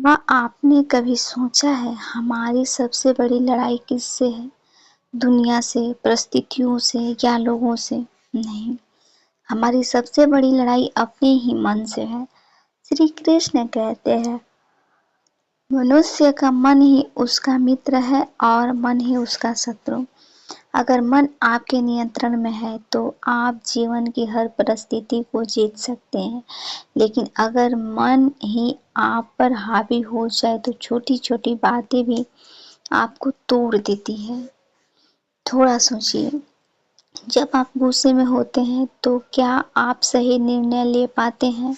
हाँ, आपने कभी सोचा है हमारी सबसे बड़ी लड़ाई किससे है? दुनिया से, परिस्थितियों से या लोगों से? नहीं, हमारी सबसे बड़ी लड़ाई अपने ही मन से है। श्री कृष्ण कहते हैं, मनुष्य का मन ही उसका मित्र है और मन ही उसका शत्रु। अगर मन आपके नियंत्रण में है तो आप जीवन की हर परिस्थिति को जीत सकते हैं, लेकिन अगर मन ही आप पर हावी हो जाए तो छोटी-छोटी बातें भी आपको तोड़ देती है। थोड़ा सोचिए, जब आप गुस्से में होते हैं तो क्या आप सही निर्णय ले पाते हैं?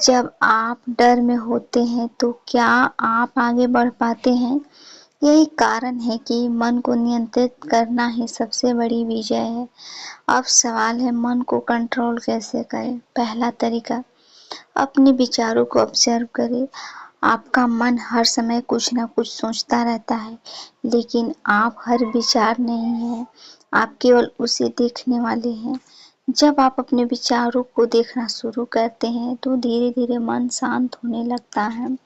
जब आप डर में होते हैं तो क्या आप आगे बढ़ पाते हैं? यही कारण है कि मन को नियंत्रित करना ही सबसे बड़ी विजय है। अब सवाल है, मन को कंट्रोल कैसे करें? पहला तरीका, अपने विचारों को ऑब्जर्व करें। आपका मन हर समय कुछ न कुछ सोचता रहता है, लेकिन आप हर विचार नहीं हैं, आप केवल उसे देखने वाले हैं। जब आप अपने विचारों को देखना शुरू करते हैं तो धीरे-धीरे मन शांत होने लगता है।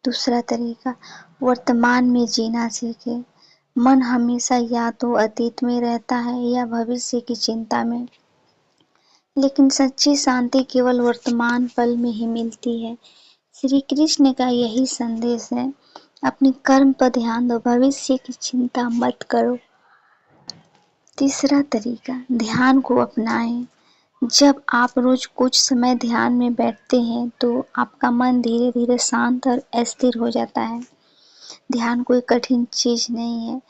दूसरा तरीका, वर्तमान में जीना सीखें। मन हमेशा या तो अतीत में रहता है या भविष्य की चिंता में, लेकिन सच्ची शांति केवल वर्तमान पल में ही मिलती है। श्री कृष्ण का यही संदेश है, अपने कर्म पर ध्यान दो, भविष्य की चिंता मत करो। तीसरा तरीका, ध्यान को अपनाएं। जब आप रोज कुछ समय ध्यान में बैठते हैं तो आपका मन धीरे धीरे शांत और स्थिर हो जाता है। ध्यान कोई कठिन चीज नहीं है,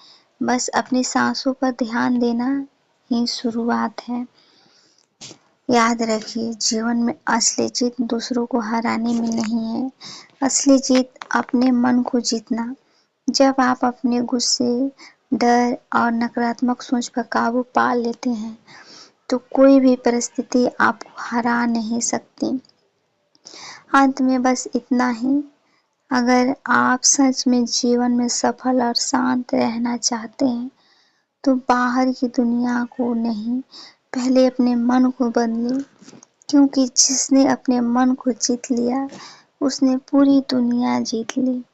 बस अपनी सांसों पर ध्यान देना ही शुरुआत है। याद रखिए, जीवन में असली जीत दूसरों को हराने में नहीं है, असली जीत अपने मन को जीतना। जब आप अपने गुस्से, डर और नकारात्मक सोच पर काबू पा लेते हैं तो कोई भी परिस्थिति आपको हरा नहीं सकती। अंत में बस इतना ही, अगर आप सच में जीवन में सफल और शांत रहना चाहते हैं तो बाहर की दुनिया को नहीं, पहले अपने मन को बदलें, क्योंकि जिसने अपने मन को जीत लिया उसने पूरी दुनिया जीत ली।